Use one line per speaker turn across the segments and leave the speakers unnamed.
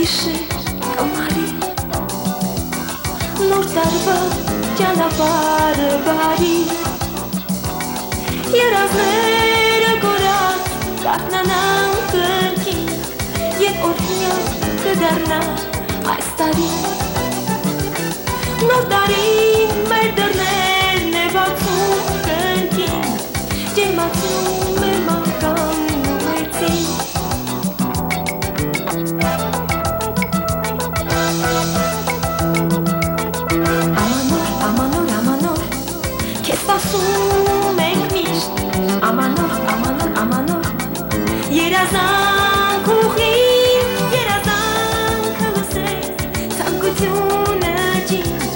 գիշեր կամարի նոր տարվա ճանապարհը բարի երազները գորած կառնանան կրկին Եվ օրհնյալ կդառնա այս տարի Նոր տարին մեր դռներն է բացում կրկին Ջերմացնում է մանկան ու մեծին Ամանոր, ամանոր, ամանոր Քեզ սպասում ենք միշտ Ամանոր, ամանոր, ամանոր Երազանք ուղին, երազանքը լսես Ցանկությունը ջինջ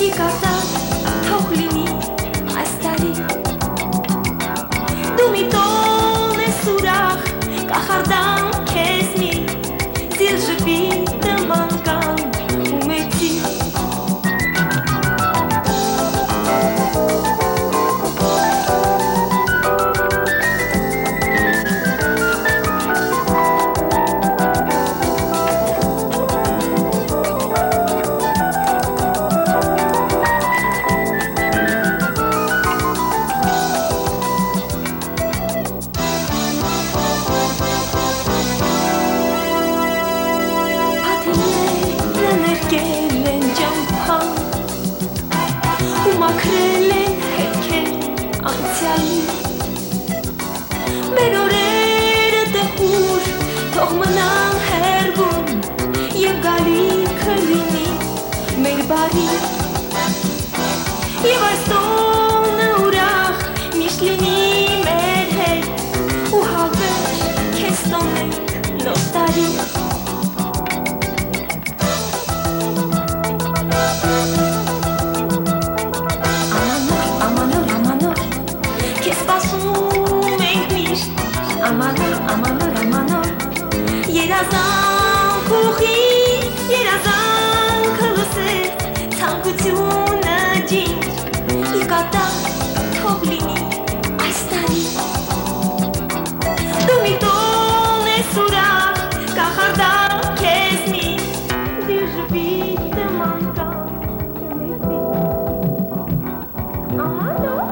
Իկարտած թող լինի այս տարի Դու մի տոն ես ուրախ կախարդան քեզ մի Զիլ ժպիտը մանկան ու մեծի Մեր օրերը տխուր թող մնան հեռվում Եվ գալիքը լինի մեր բարի Եվ այս տոնը ուրախ միշտ լինի մեր հետ Ու հավեր քեզ տոնենք նոր տարի Ամանոր, ամանոր, ամանոր Երազանք ուղին, երազանքը լսես Ցանկությունը ջինջ Իկարտած թող լինի այս տարի Դու մի տոն ես ուրախ կախարդան քեզ մի Դիր ժպիտը մանկան ու մեծի Ամանոր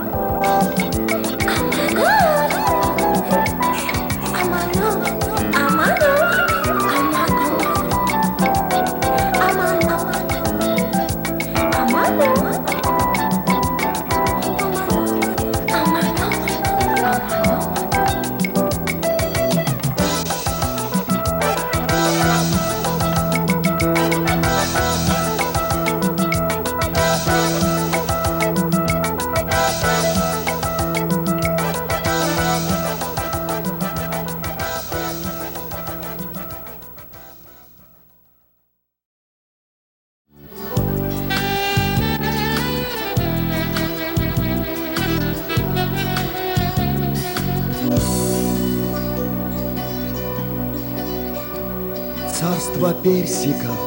Царство персиков,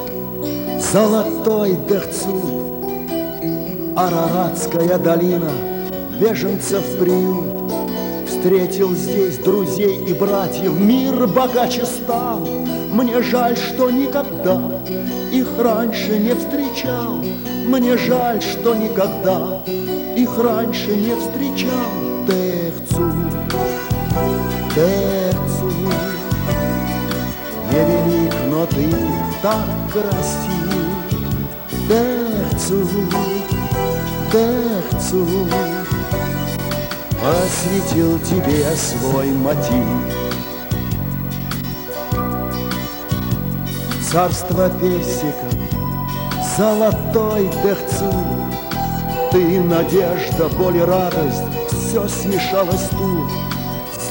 золотой дохцут, Араратская долина, беженцев приют. Встретил здесь друзей и братьев, мир богаче стал. Мне жаль, что никогда их раньше не встречал. Мне жаль, что никогда их раньше не встречал. Техцу, техцу. Невелик, но ты так красив, Техцу, Техцу, посвятил тебе свой мотив. Царство персиков, золотой Техцу, ты надежда, боль и радость, все смешалось тут.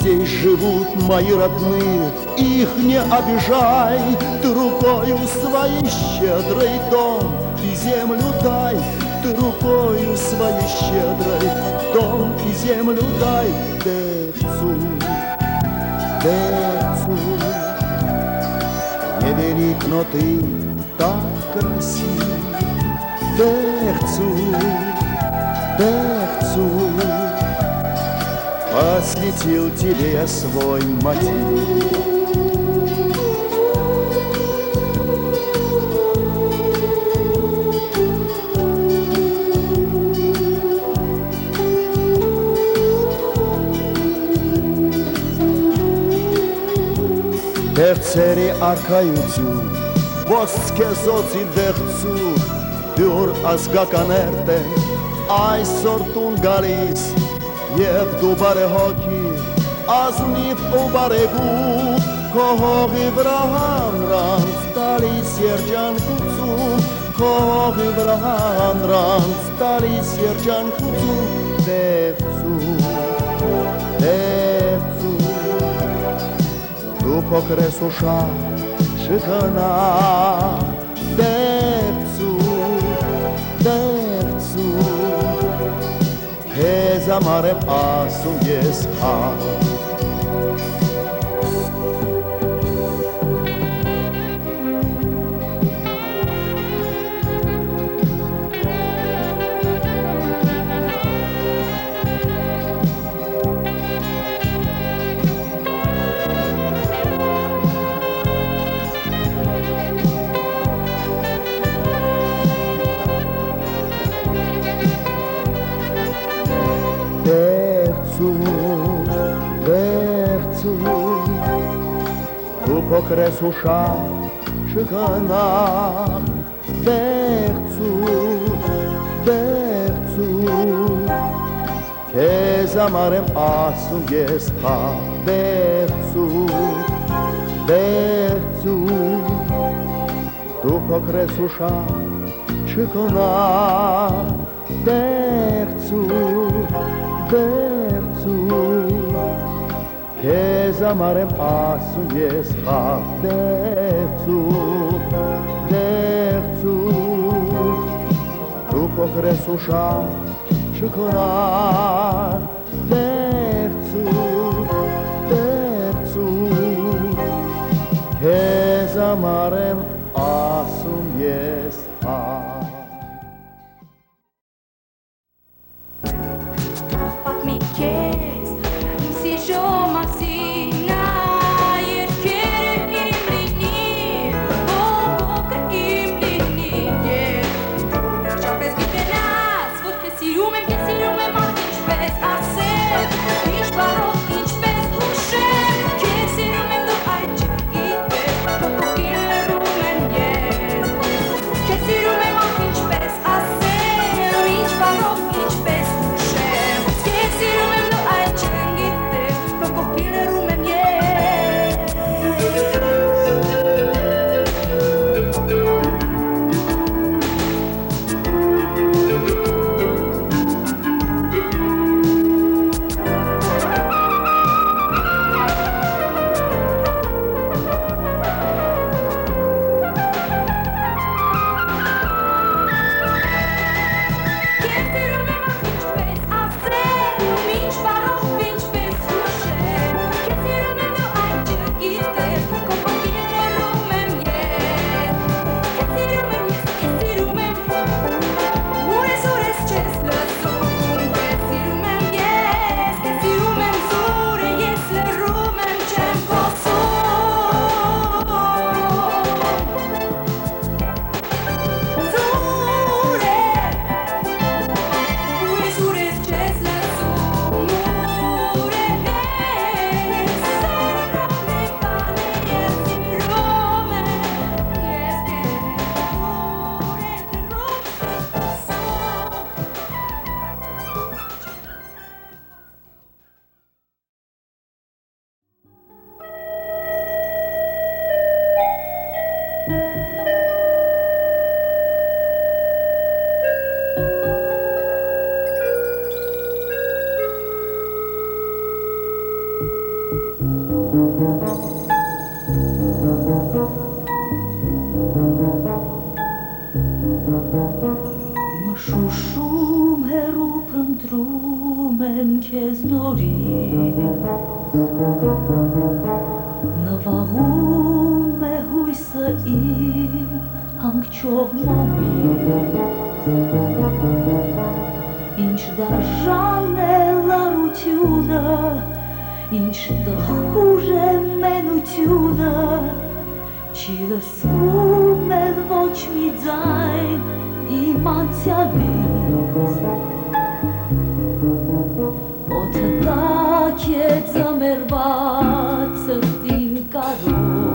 Здесь живут мои родные, их не обижай. Ты рукою своей щедрой дом и землю дай. Ты рукою своей щедрой дом и землю дай. Техцу, Техцу, невелик, но ты так красив. Техцу, Техцу, посвятил тебе свой мотив. Դեղցերի արքայություն, ոսկեզոցի դեղցու, դյուր ազգականերտ է, այսօր տուն գալիս, և դու բարեհոգի, ազնիվ ու բարեգուտ, քո հողի վրա հանրանց տալիս երջանկություն, քո հողի վրա հանրանց տալիս երջանկություն, դեղցու, դեղցու, դու փոքր ես ու շատ չգնա, դեղցու, դեղցու, քեզ համար եմ ասում ես հա փոքր ես ու շատ չգնա, դեղցու, դեղցու, քեզ համար եմ ասում ես հա, դեղցու, դեղցու, դու փոքր ես ու շատ չգնա, դեղցու, դեղցու, քեզ համար եմ ասում ես հա, դեղցու, դեղցու, դու փոքր ես ու շատ չգնա, դեղցու, դեղցու, քեզ համար եմ ասում ես հա
Մշուշում հեռու փնտրում եմ քեզ նորից, նվաղում է հույսը իմ հանգչող մոմից, ինչ դաժան է լարությունը, ինչ տխուր է մենությունը, չի լսվում էլ ոչ մի ձայն իմ անցյալից, օդը տաք է ձմեռված սրտին կարող,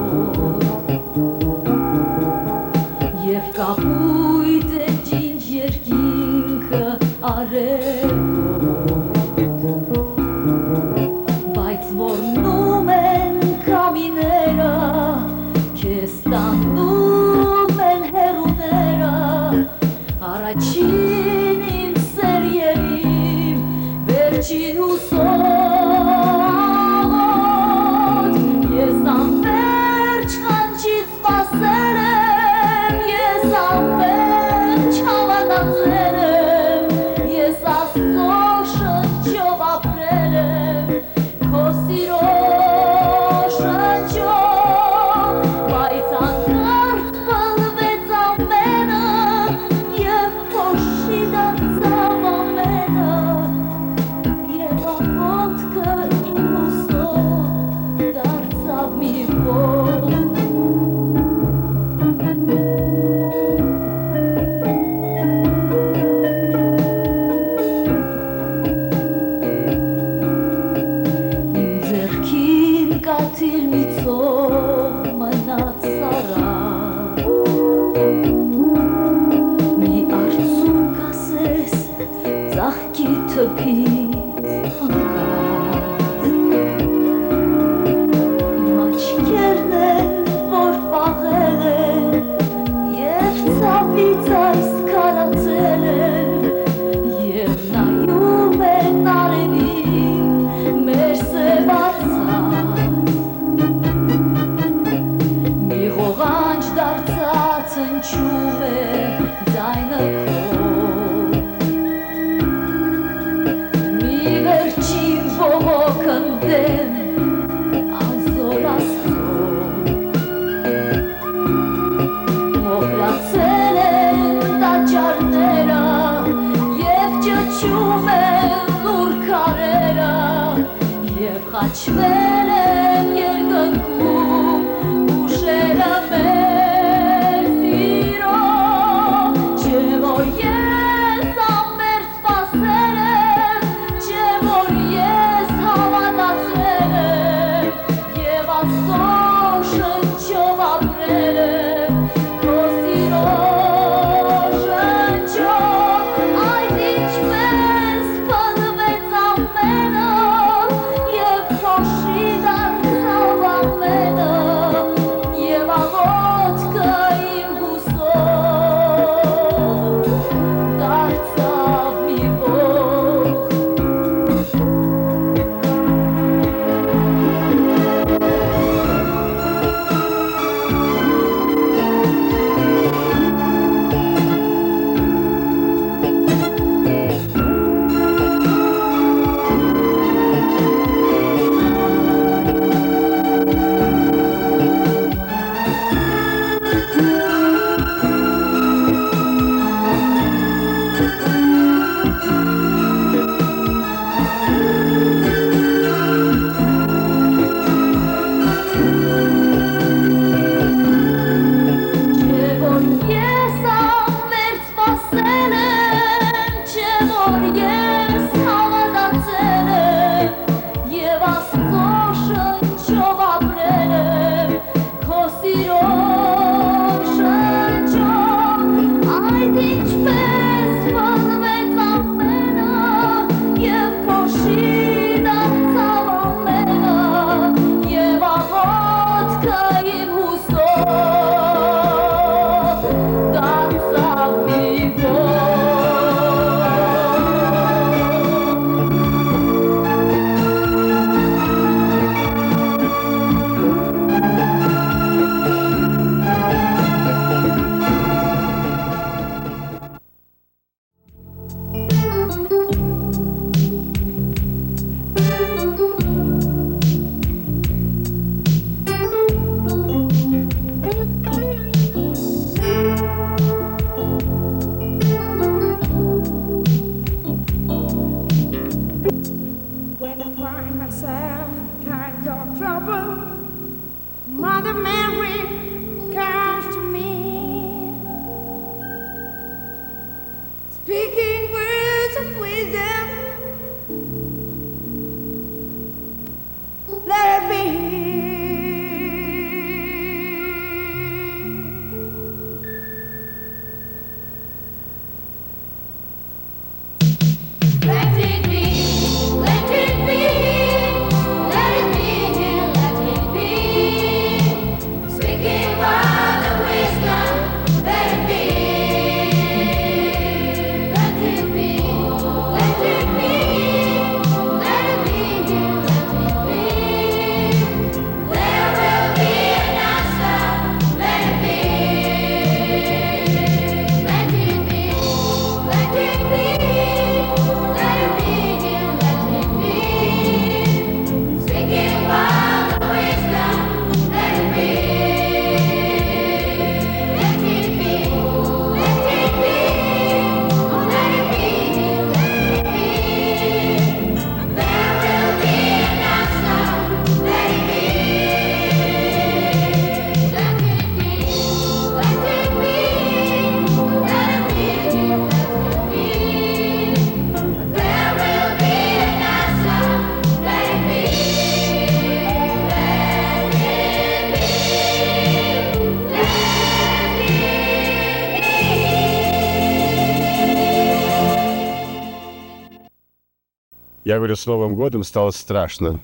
Я говорю, с Новым годом стало страшно.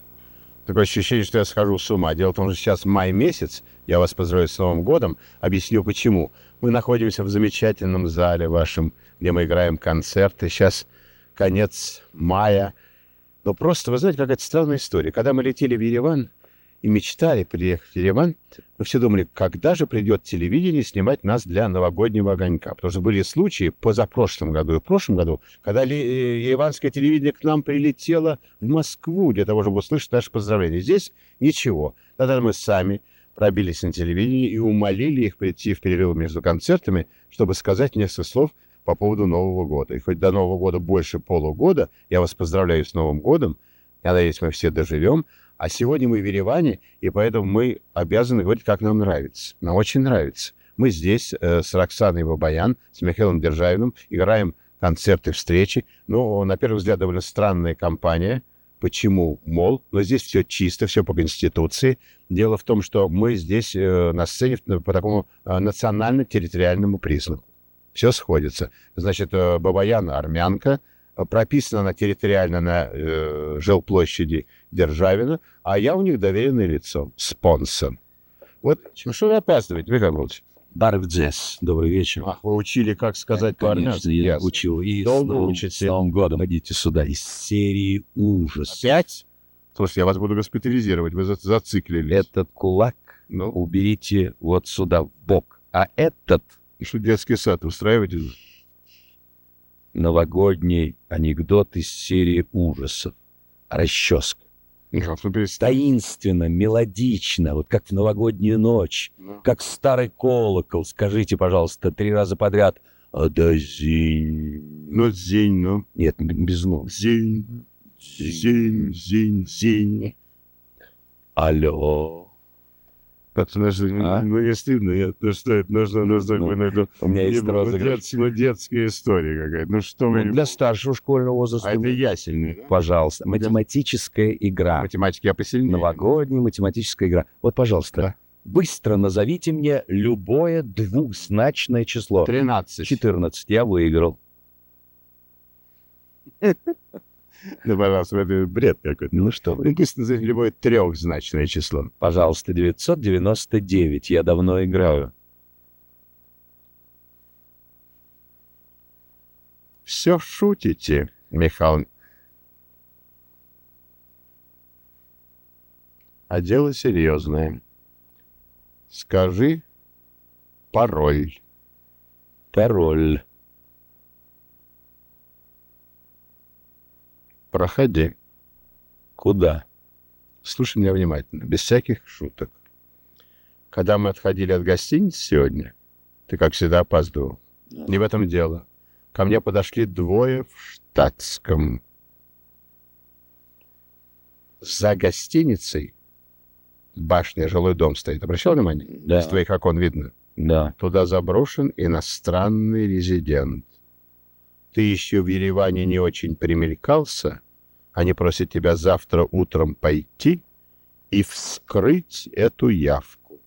Такое ощущение, что я схожу с ума. Дело в том, что сейчас май месяц. Я вас поздравляю с Новым годом. Объясню, почему. Мы находимся в замечательном зале вашем, где мы играем концерты. Сейчас конец мая. Но просто, вы знаете, какая-то странная история. Когда мы летели в Ереван и мечтали приехать в Ереван, мы все думали, когда же придет телевидение снимать нас для новогоднего огонька. Потому что были случаи позапрошлом году и в прошлом году, когда ереванское телевидение к нам прилетело в Москву для того, чтобы услышать наши поздравления. Здесь ничего. Тогда мы сами пробились на телевидение и умолили их прийти в перерыв между концертами, чтобы сказать несколько слов по поводу Нового года. И хоть до Нового года больше полугода, я вас поздравляю с Новым годом. Я надеюсь, мы все доживем. А сегодня мы в Ереване, и поэтому мы обязаны говорить, как нам нравится. Нам очень нравится. Мы здесь с Роксаной Бабаян, с Михаилом Державиным играем концерты, встречи. Ну, на первый взгляд, довольно странная компания. Почему? Мол, но здесь все чисто, все по Конституции. Дело в том, что мы здесь на сцене по такому национально-территориальному признаку. Все сходится. Значит, Бабаян армянка, прописана она территориально на жилплощади Державина, а я у них доверенное лицо, спонсор. Вот, ну что вы опаздываете, Михаил Иванович?
Барвджес, добрый вечер.
Ах, вы учили, как сказать по-армянски?
Конечно, я учил. И
Долго
с
учите?
Новым годом идите сюда из серии «Ужас».
Опять? Слушайте, я вас буду госпитализировать, вы зациклились.
Этот кулак
Ну,
уберите вот сюда в бок. А этот
что детский сад устраиваете?
новогодний анекдот из серии «Ужасов». Расческа.
Михаил, ну перестань.
Таинственно, мелодично, вот как в новогоднюю ночь,
Ну.
как старый колокол. Скажите, пожалуйста, 3 раза подряд «Адазинь».
Ну, зень, ну.
Нет, без «ну».
Зень, зень, зень, зень.
Алло.
Это,
А?
ну, не стыдно, ну что это, нужно,
Ну, у меня есть розыгрыш.
детская история какая-то. Ну что вы...
Ну, для старшего школьного возраста.
А это ясельный, да?
Пожалуйста. Математическая игра.
Математики я посильнее.
Новогодняя математическая игра. Вот, пожалуйста,
Да.
быстро назовите мне любое двухзначное число.
13.
14. Я выиграл.
Ну, пожалуйста, это бред какой-то.
Ну что вы.
Ну, пусть назовите любое трехзначное число.
Пожалуйста, 999. Я давно играю.
Все шутите, Михаил. А дело серьезное. Скажи пароль.
Пароль.
Проходи.
Куда?
Слушай меня внимательно, без всяких шуток. Когда мы отходили от гостиницы сегодня, ты, как всегда, опаздывал. Не в этом дело. Ко мне подошли двое в штатском. За гостиницей башня, жилой дом стоит. Обращал внимание?
Да.
С твоих окон видно.
Да.
Туда заброшен иностранный резидент. Ты еще в Ереване не очень примелькался. Они просят тебя завтра утром пойти и вскрыть эту явку.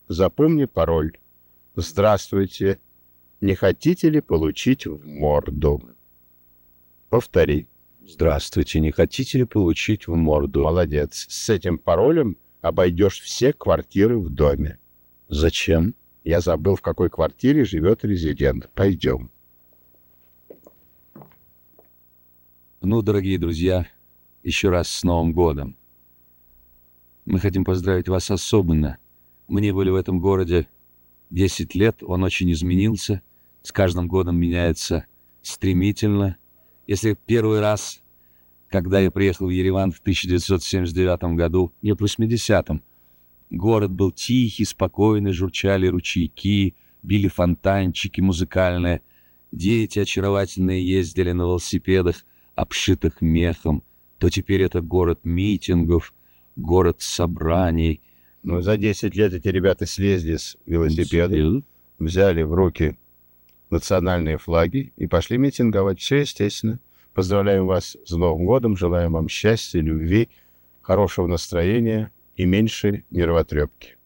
Запомни пароль. Здравствуйте. Не хотите ли получить в морду? Повтори.
Здравствуйте. Не хотите ли получить в морду?
Молодец. С этим паролем обойдешь все квартиры в доме.
Зачем?
Я забыл, в какой квартире живет резидент. Пойдем.
Ну, дорогие друзья, еще раз с Новым годом. Мы хотим поздравить вас особенно. Мы не были в этом городе 10 лет, он очень изменился. С каждым годом меняется стремительно. Если первый раз, когда я приехал в Ереван в 1979 году, нет, в 80-м, город был тихий, спокойный, журчали ручейки, били фонтанчики музыкальные, дети очаровательные ездили на велосипедах, обшитых мехом, то теперь это город митингов, город собраний.
Ну, за 10 лет эти ребята слезли с велосипеда, взяли в руки национальные флаги и пошли митинговать. Все естественно. Поздравляем вас с Новым годом, желаем вам счастья, любви, хорошего настроения и меньше нервотрепки.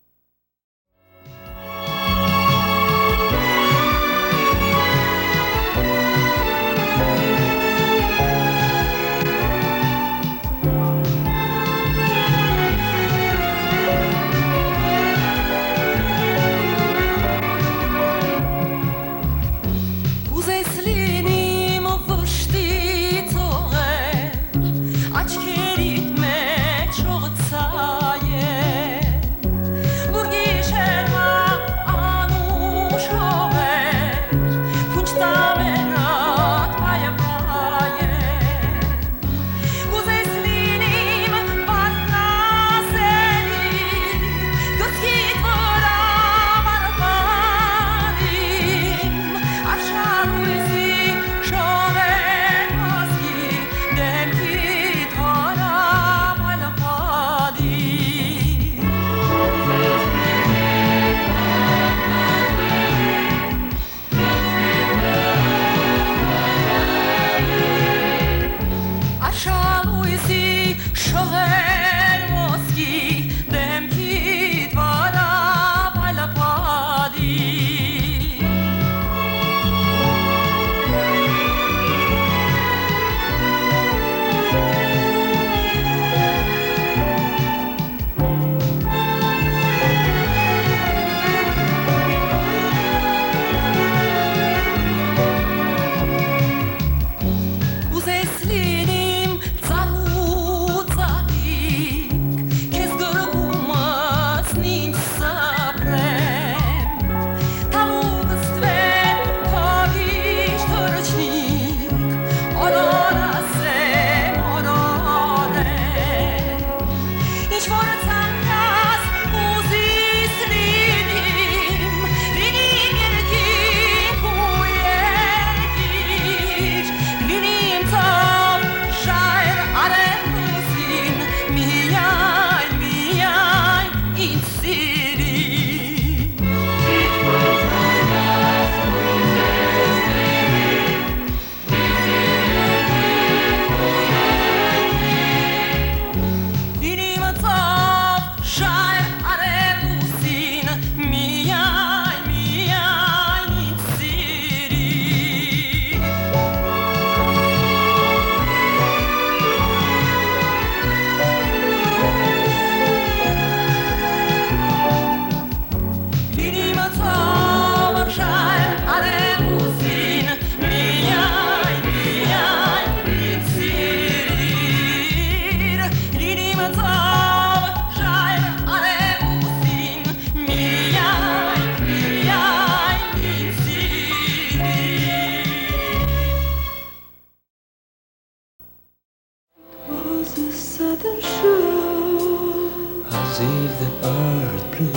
if the earth blew.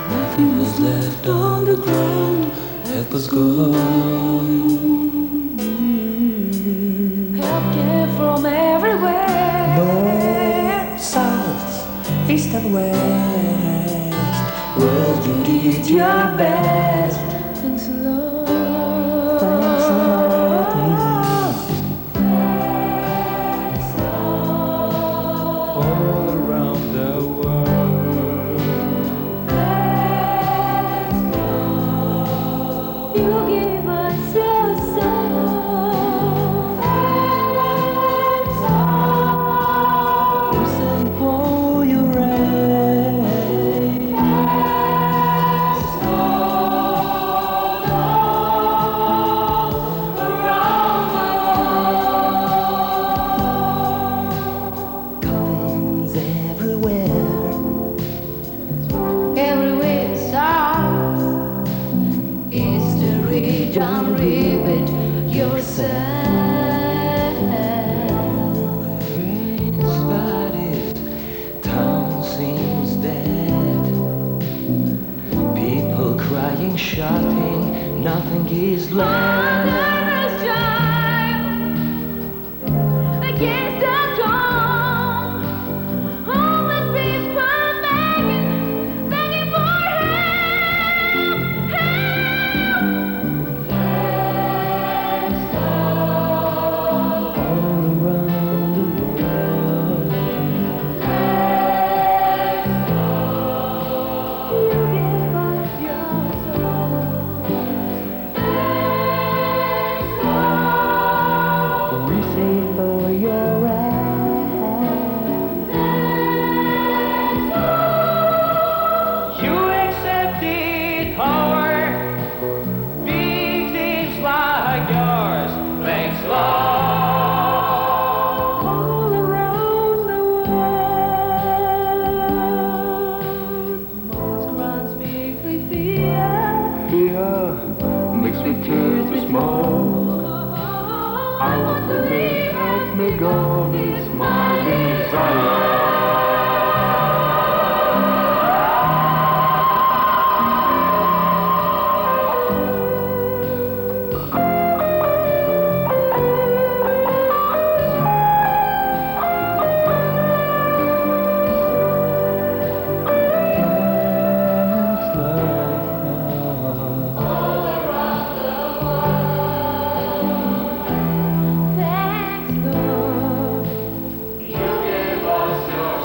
Nothing was left on the ground. Help us go home.
Help came from everywhere.
North, south, east and west. World, you did your best.
Thanks a lot.
Thanks a lot. All around the world.
You gave us your song.
You sang for your rain. Coffins everywhere.
Everywhere stars. History, don't repeat yourself.
Rain's bodies, town seems dead. People crying, shouting, nothing is left.
Mother's child against the dawn. Homeless people begging, begging for help, help.
All around the world.
You gave us your song.
We sing for your hand. You accepted power. Victims like yours. Thanks, Lord.
All around the world, most crimes make me fear.
Fear mixed with tears with smoke.
I want to live, help me go, it's my desire. Thanks, Lord.
You gave us your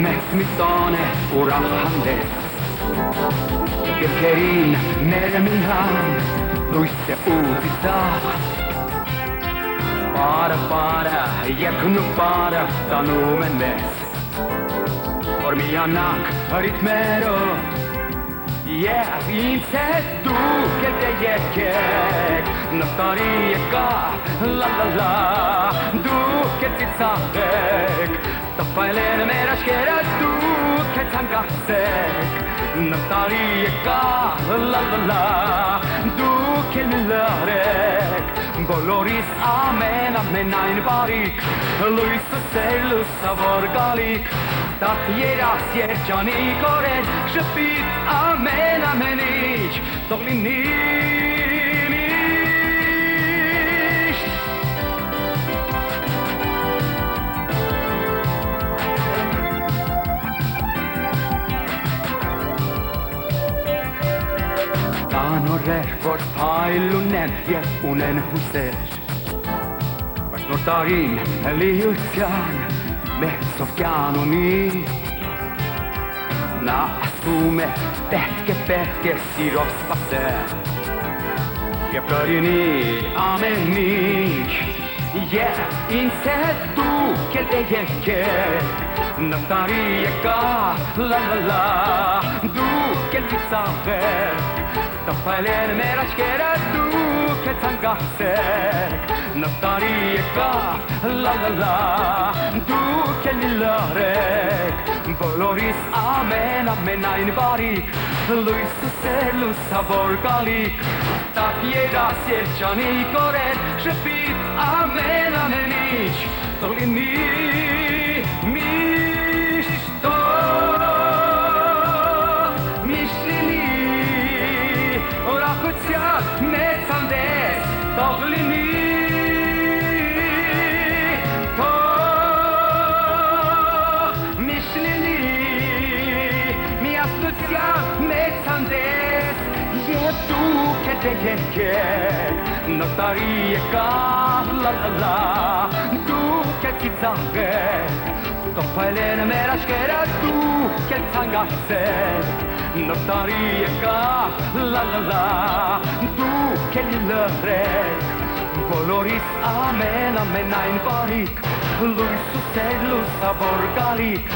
մեծ մի տոն է ուրախ հանդես Գրքերին մեր միան լույս է ու ծիծաղ Պարը երկն ու պարը տանում են մեզ Որ միանանք ռիթմերով Եվ ինձ հետ դուք էլ եկեք Նվտարի եկա լա լա լա Դուք էլ ծիծաղեք Տպայել են մեր աչքերը դուք էլ ցանկացեք Նվտարի եկա լա լա լա Դուք էլ լարեք Բոլորիս ամենայն բարիք Լույսը սեր լուսավոր գալիք Տակ երաս երջանիկ օրեր Շպիտ ամեն իչ Թող լինի միշտ Կան օրեր, որ փայլուն են և ունեն հուսեր Բայց նոր տարին լիության մեծ սովկյան ունի Նա ասում է պետք է սիրով սպասել Եվ կրինի ամեն ինչ Եվ ինձ հետ դուք էլ եկեք Նվտարի եկա լա լա լա Դուք էլ ծիծաղեք Տպայել են մեր աչքերը դուք էլ ցանկացեք Նվտարի եկա լա լա լա Դուք էլ լարեք Բոլորիս ամենայն բարիք Լույսը սեր լուսավոր գալիք Տակ երաս երջանիկ օրեր Շպիտ ամեն իչ Թող լինի միշտ Միշտ լինի Ուրախության մեծ հանդես Թող լինի մեծ հանդես Եվ դուք էլ եկեք Նվտարի եկա լա լա լա Դուք էլ ծիծաղեք Տպայել են մեր աչքերը դուք էլ ցանկացեք Նվտարի եկա լա լա լա Դուք էլ լարեք Բոլորիս ամենայն բարիք Լույսը սեր լուսավոր գալիք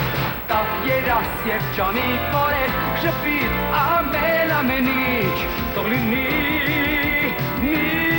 Տակ երաս երջանիկ օրեր Շպիտ ամեն իչ Թող լինի միշտ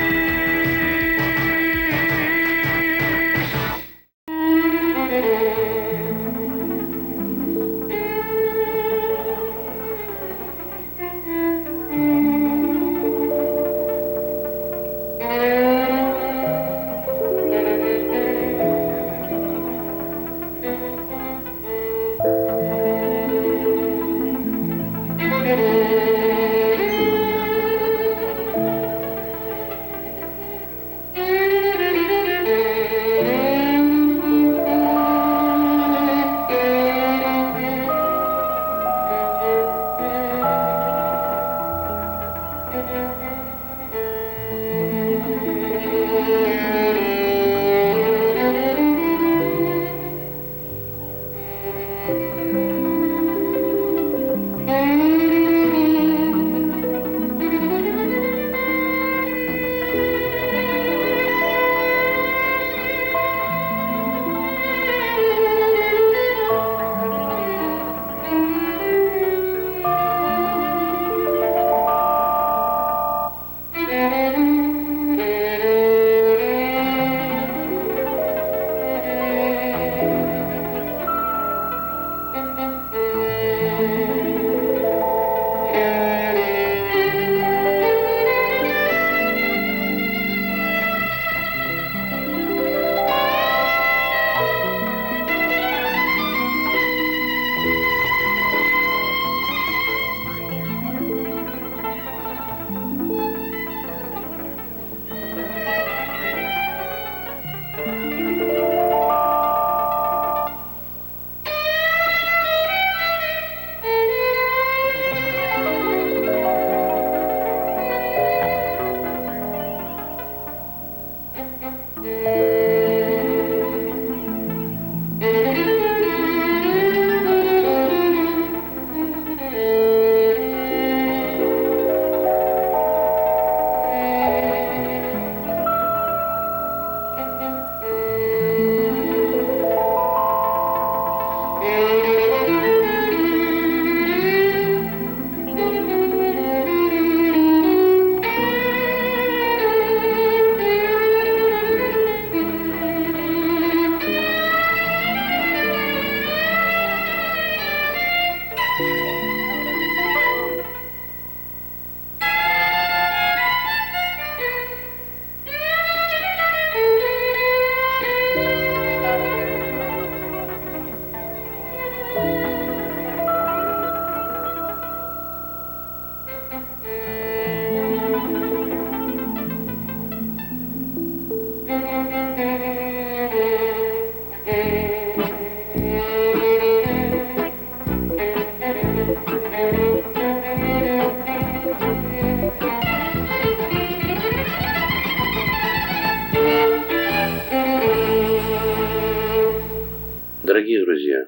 Дорогие друзья,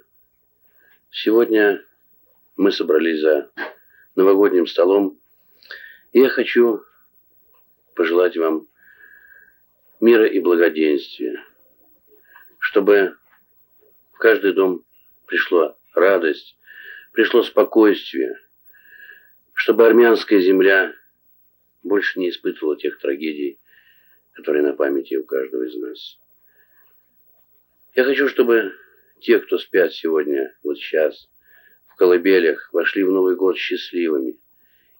сегодня мы собрались за новогодним столом, и я хочу пожелать вам мира и благоденствия, чтобы в каждый дом пришла радость, пришло спокойствие, чтобы армянская земля больше не испытывала тех трагедий, которые на памяти у каждого из нас. Я хочу, чтобы те, кто спят сегодня, вот сейчас, в колыбелях, вошли в Новый год счастливыми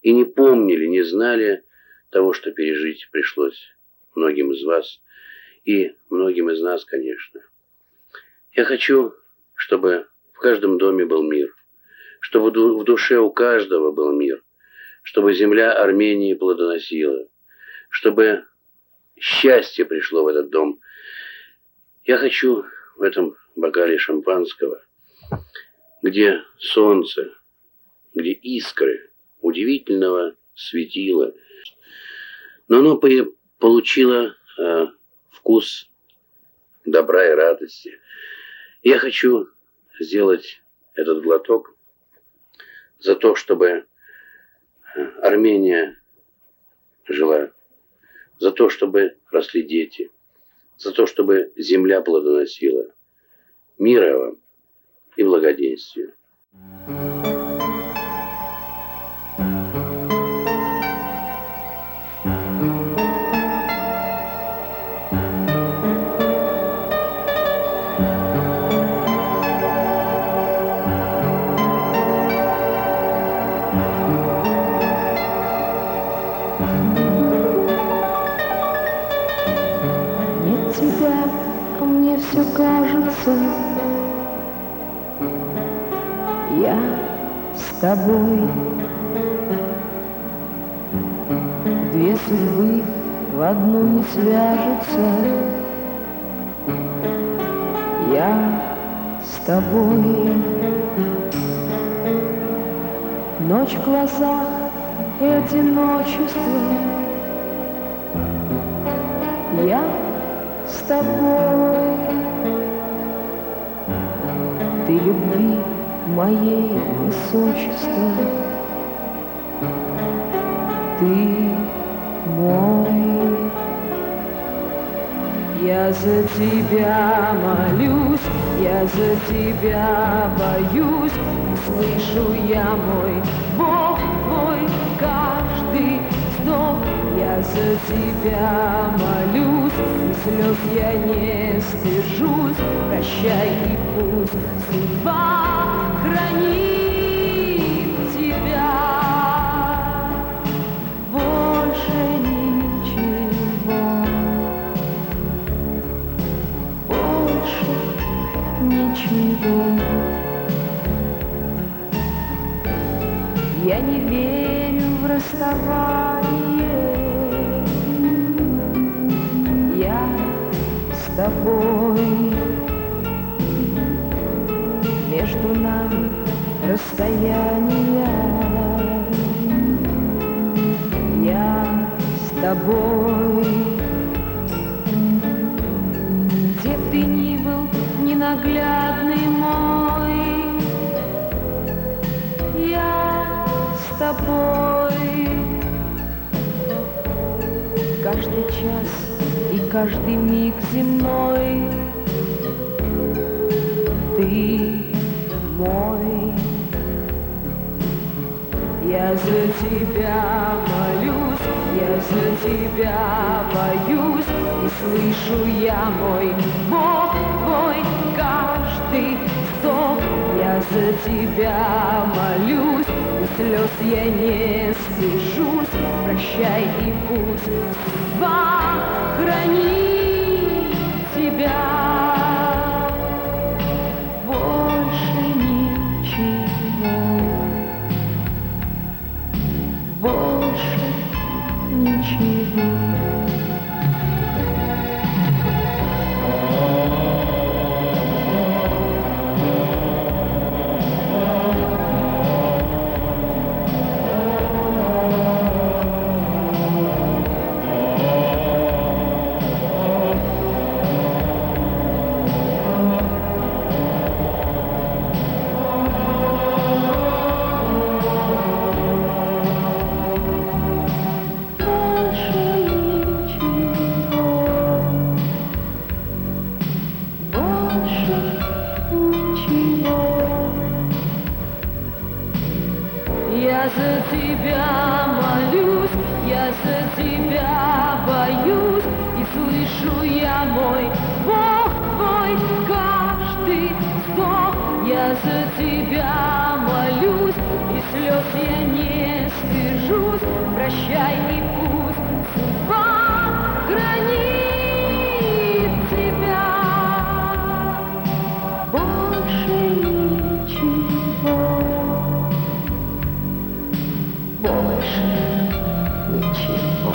и не помнили, не знали того, что пережить пришлось многим из вас и многим из нас, конечно. Я хочу, чтобы в каждом доме был мир, чтобы в душе у каждого был мир, чтобы земля Армении плодоносила, чтобы счастье пришло в этот дом. Я хочу в этом бокале шампанского, где солнце, где искры удивительного светила, но оно получило вкус добра и радости. Я хочу сделать этот глоток за то, чтобы Армения жила, за то, чтобы росли дети, за то, чтобы земля плодоносила. Мира вам и благоденствия.
Нет тебя, а мне все кажется, я с тобой. Две судьбы в одну не свяжутся, я с тобой. Ночь в глазах и одиночество, я с тобой. Ты любви моей высочество, ты мой. Я за тебя молюсь, я за тебя боюсь, слышу я мой Бог твой каждый вздох. Я за тебя молюсь, и слез я не стыжусь. Прощай и пусть судьба хранит тебя. Больше ничего, больше ничего. Я не верю в расставание, я с тобой. Между нами расстояние, я с тобой. Где б ты ни был, ненаглядный мой, я с тобой. Каждый час и каждый миг земной ты мой. Я за тебя молюсь, я за тебя боюсь, и слышу я мой Бог твой каждый вздох. Я за тебя молюсь, и слез я не стыжусь. Прощай и пусть судьба хранит тебя. Больше ничего, больше ничего. тебя боюсь и слышу я мой Бог твой каждый вздох. Я за тебя молюсь и слез я не стыжусь. Прощай и пусть судьба хранит тебя. Больше ничего. Больше ничего.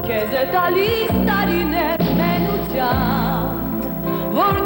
Che se tali stari nel menuzia, vor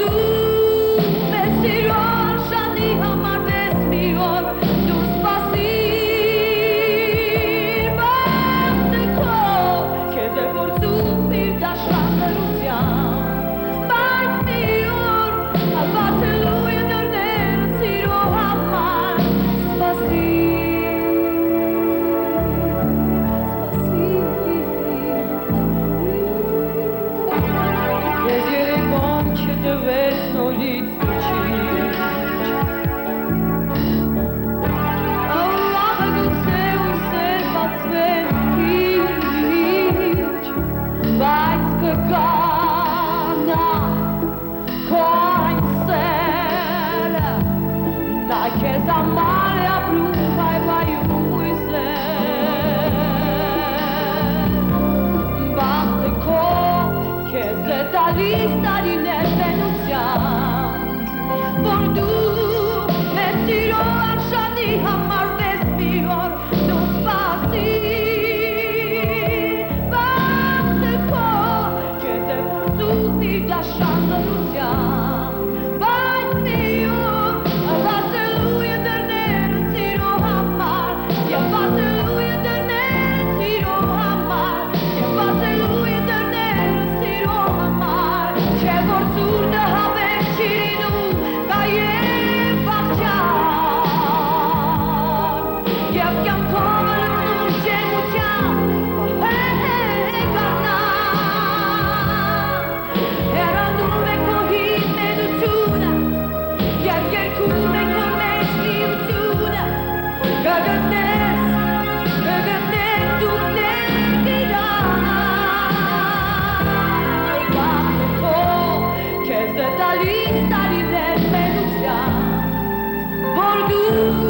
Որ դու